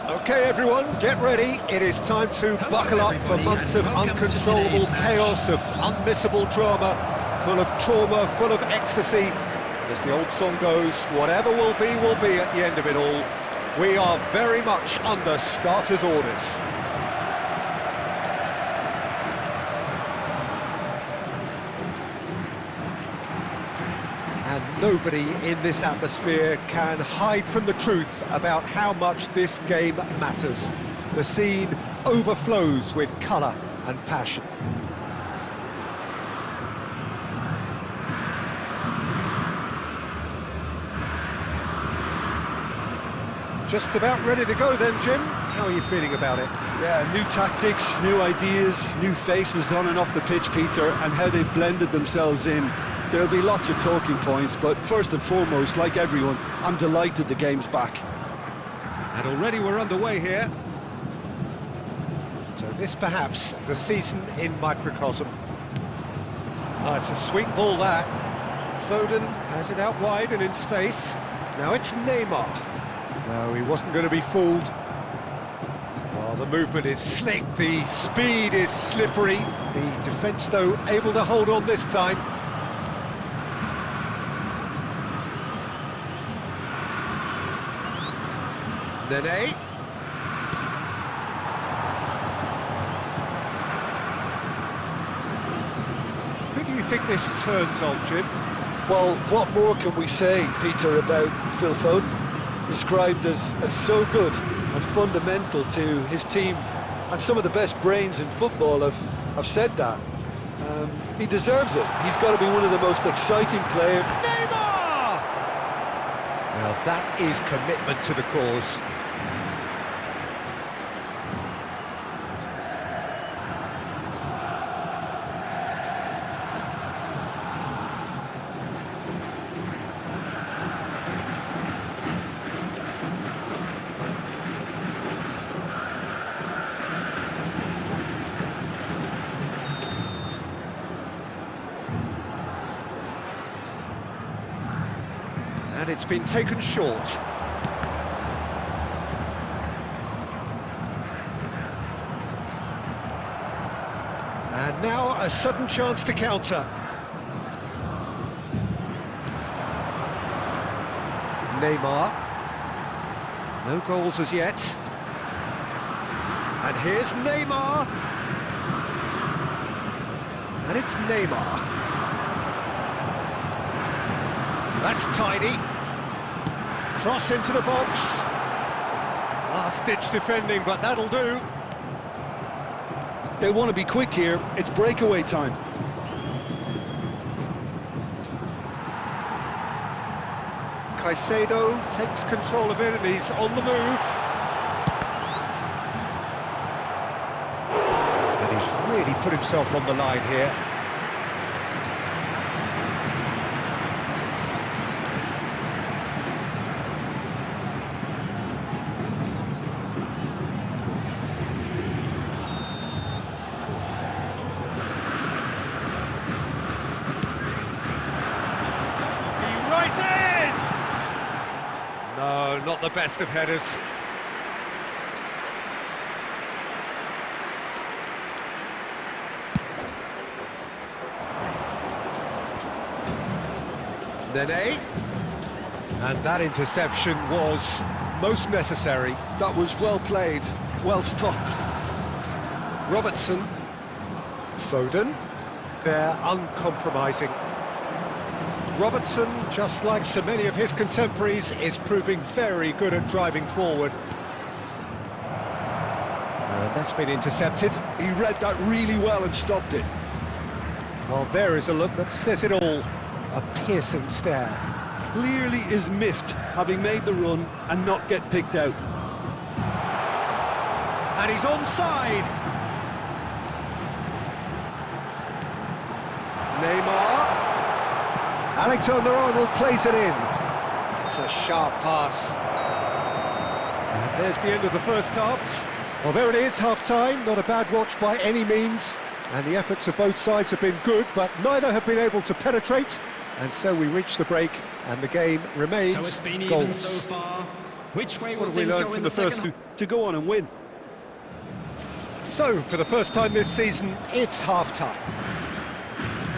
Okay, everyone, get ready. It is time to buckle up for months of uncontrollable chaos, of unmissable drama, full of trauma, full of ecstasy. As the old song goes, whatever will be at the end of it all. We are very much under starters' orders. And nobody in this atmosphere can hide from the truth about how much this game matters. The scene overflows with colour and passion. Just about ready to go then, Jim. How are you feeling about it? Yeah, new tactics, new ideas, new faces on and off the pitch, Peter, and how they've blended themselves in. There'll be lots of talking points, but first and foremost, like everyone, I'm delighted the game's back. And already we're underway here. So this perhaps the season in microcosm. It's a sweet ball that. Foden has it out wide and in space. Now it's Neymar. No, he wasn't going to be fooled. Well, the movement is slick, the speed is slippery. The defence, though, able to hold on this time. Nene. Who do you think this turns on, Jim? Well, what more can we say, Peter, about Phil Foden? Described as so good and fundamental to his team, and some of the best brains in football have said that. He deserves it. He's got to be one of the most exciting players. Neymar! Now that is commitment to the cause. And it's been taken short. And now a sudden chance to counter. Neymar. No goals as yet. And here's Neymar. And it's Neymar. That's tidy. Cross into the box. Last-ditch defending, but that'll do. They want to be quick here. It's breakaway time. Caicedo takes control of it and he's on the move. And he's really put himself on the line here. No, not the best of headers. Nene. And that interception was most necessary. That was well played, well stopped. Robertson. Foden. They're uncompromising. Robertson, just like so many of his contemporaries, is proving very good at driving forward. That's been intercepted. He read that really well and stopped it. Well, there is a look that says it all. A piercing stare. Clearly is miffed, having made the run and not get picked out. And he's onside. Neymar. Alexander-Arnold plays it in. It's a sharp pass. And there's the end of the first half. Well, there it is, half-time. Not a bad watch by any means. And the efforts of both sides have been good, but neither have been able to penetrate. And so we reach the break, and the game remains So it's been goals. even so far. Which way What will have we things learned go from in the the first second? To go on and win. So, for the first time this season, it's half-time.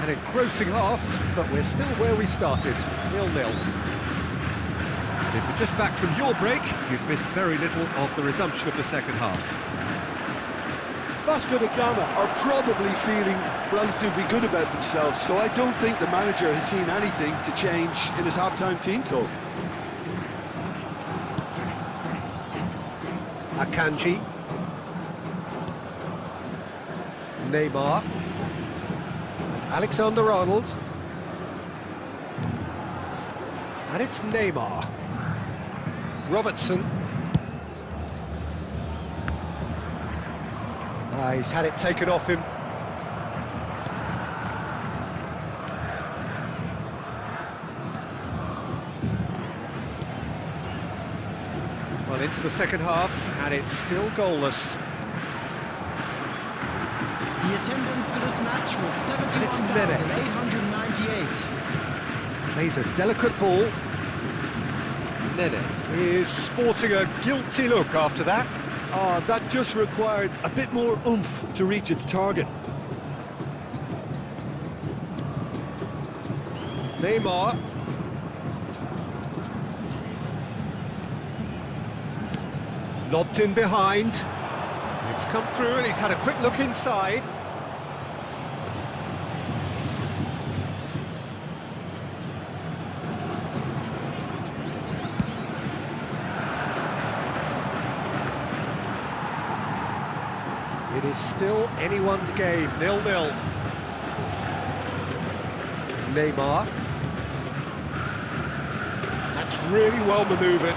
An engrossing half, but we're still where we started, 0-0. And if you're just back from your break, you've missed very little of the resumption of the second half. Vasco da Gama are probably feeling relatively good about themselves, so I don't think the manager has seen anything to change in his half-time team talk. Akanji. Neymar. And Alexander-Arnold. And it's Neymar. Robertson. He's had it taken off him. Well, into the second half, and it's still goalless. The attendance for this match was And it's Nene. 71,898. Plays a delicate ball. Nene is sporting a guilty look after that. That just required a bit more oomph to reach its target. Neymar. Lobbed in behind. It's come through and he's had a quick look inside. It is still anyone's game, 0-0. Neymar. That's really well manoeuvred.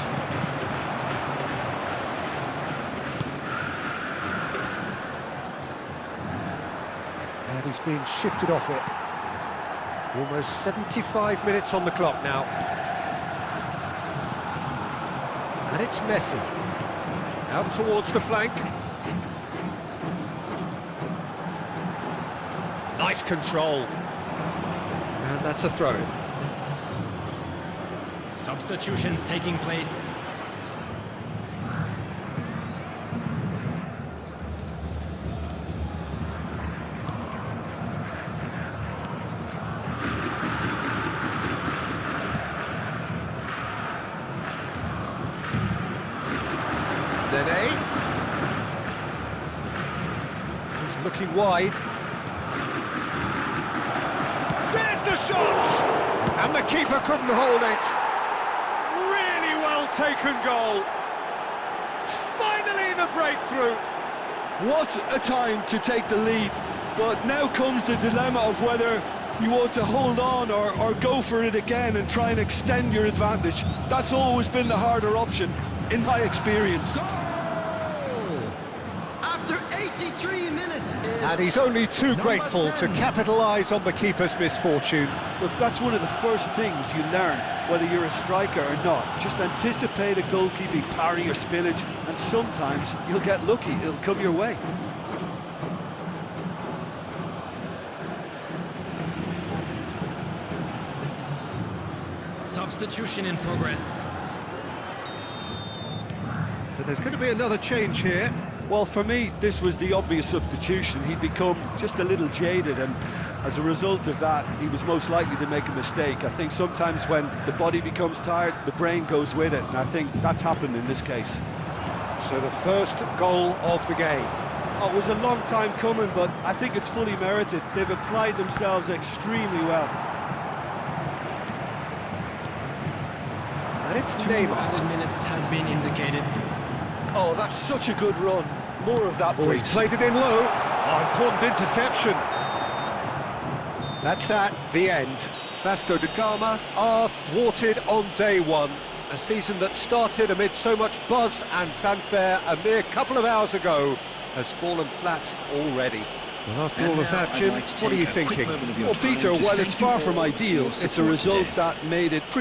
And he's being shifted off it. Almost 75 minutes on the clock now. And it's Messi. Out towards the flank. Nice control. And that's a throw-in. Substitutions taking place. Nene. He's looking wide. There's the shot! And the keeper couldn't hold it. Really well taken goal. Finally the breakthrough. What a time to take the lead, but now comes the dilemma of whether you want to hold on or go for it again and try and extend your advantage. That's always been the harder option, in my experience. After 83 minutes is And he's only too number grateful 10. to capitalise on the keeper's misfortune. Look, that's one of the first things you learn, whether you're a striker or not. Just anticipate a goalkeeping parry or spillage, and sometimes you'll get lucky, it'll come your way. Substitution in progress. So there's going to be another change here. Well, for me, this was the obvious substitution. He'd become just a little jaded, and as a result of that, he was most likely to make a mistake. I think sometimes when the body becomes tired, the brain goes with it, and I think that's happened in this case. So the first goal of the game. Oh, it was a long time coming, but I think it's fully merited. They've applied themselves extremely well. And it's 2 Neymar. added minutes has been indicated. Oh, that's such a good run. More of that, Oh, please. he's played it in low. Oh, important interception. That's that, the end. Vasco da Gama are thwarted on day one. A season that started amid so much buzz and fanfare a mere couple of hours ago has fallen flat already. Well, after all of that, Jim, what are you thinking? Well, Peter, while it's far from ideal, it's a result that made it pretty